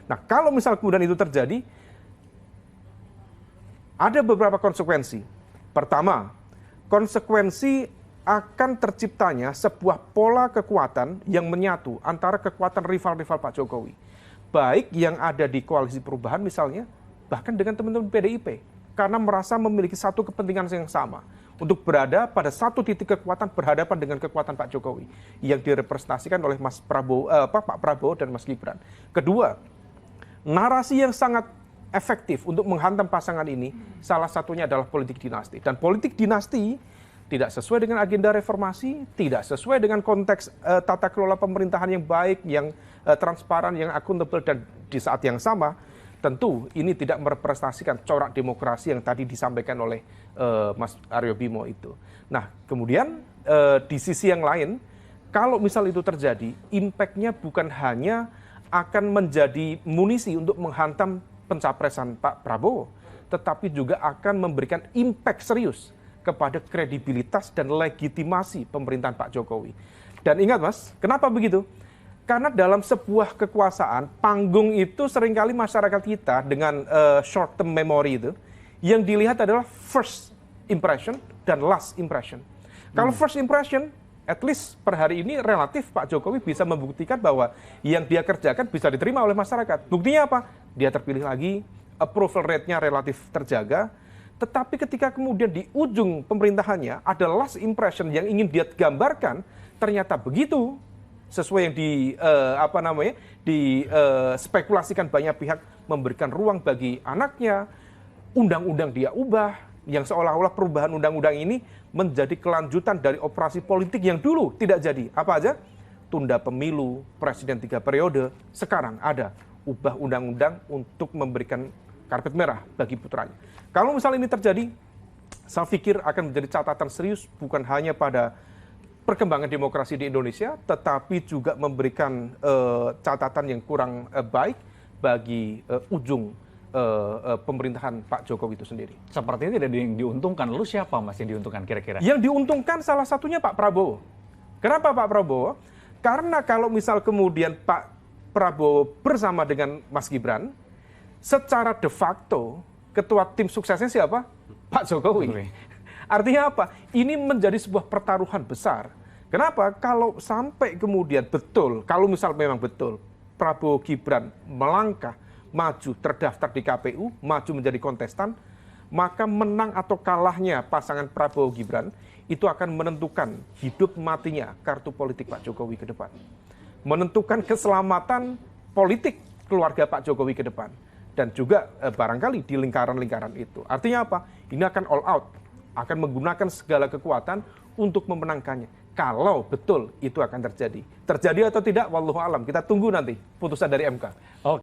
Nah, kalau misal kemudian itu terjadi, ada beberapa konsekuensi. Pertama, konsekuensi akan terciptanya sebuah pola kekuatan yang menyatu antara kekuatan rival-rival Pak Jokowi. Baik yang ada di koalisi perubahan misalnya, bahkan dengan teman-teman PDIP. Karena merasa memiliki satu kepentingan yang sama. Untuk berada pada satu titik kekuatan berhadapan dengan kekuatan Pak Jokowi. Yang direpresentasikan oleh Pak Prabowo dan Mas Gibran. Kedua, narasi yang sangat efektif untuk menghantam pasangan ini, salah satunya adalah politik dinasti. Dan politik dinasti tidak sesuai dengan agenda reformasi, tidak sesuai dengan konteks tata kelola pemerintahan yang baik, yang transparan, yang akuntabel, dan di saat yang sama, tentu ini tidak merepresentasikan corak demokrasi yang tadi disampaikan oleh Mas Aryo Bimo itu. Nah, kemudian di sisi yang lain, kalau misal itu terjadi, impact-nya bukan hanya akan menjadi munisi untuk menghantam pencapresan Pak Prabowo, tetapi juga akan memberikan impact serius kepada kredibilitas dan legitimasi pemerintahan Pak Jokowi. Dan ingat Mas, kenapa begitu? Karena dalam sebuah kekuasaan, panggung itu seringkali masyarakat kita dengan short term memory itu, yang dilihat adalah first impression dan last impression. Kalau first impression, at least per hari ini relatif Pak Jokowi bisa membuktikan bahwa yang dia kerjakan bisa diterima oleh masyarakat. Buktinya apa? Dia terpilih lagi, approval rate-nya relatif terjaga, tetapi ketika kemudian di ujung pemerintahannya ada last impression yang ingin dia gambarkan, ternyata begitu sesuai yang dispekulasikan banyak pihak, memberikan ruang bagi anaknya, undang-undang dia ubah, yang seolah-olah perubahan undang-undang ini menjadi kelanjutan dari operasi politik yang dulu tidak jadi. Apa aja? Tunda pemilu, presiden 3 periode, sekarang ada ubah undang-undang untuk memberikan karpet merah bagi putranya. Kalau misalnya ini terjadi, saya pikir akan menjadi catatan serius bukan hanya pada perkembangan demokrasi di Indonesia, tetapi juga memberikan catatan yang kurang baik bagi ujung pemerintahan Pak Jokowi itu sendiri. Sepertinya tidak ada yang diuntungkan. Lalu siapa Mas yang diuntungkan kira-kira? Yang diuntungkan salah satunya Pak Prabowo. Kenapa Pak Prabowo? Karena kalau misal kemudian Pak Prabowo bersama dengan Mas Gibran, secara de facto ketua tim suksesnya siapa? Pak Jokowi. Artinya apa? Ini menjadi sebuah pertaruhan besar. Kenapa? Kalau sampai kemudian betul, kalau misal memang betul, Prabowo Gibran melangkah, maju, terdaftar di KPU, maju menjadi kontestan, maka menang atau kalahnya pasangan Prabowo Gibran, itu akan menentukan hidup matinya kartu politik Pak Jokowi ke depan. Menentukan keselamatan politik keluarga Pak Jokowi ke depan. Dan juga barangkali di lingkaran-lingkaran itu. Artinya apa? Ini akan all out. Akan menggunakan segala kekuatan untuk memenangkannya. Kalau betul itu akan terjadi. Terjadi atau tidak, wallahu alam. Kita tunggu nanti putusan dari MK. Oke.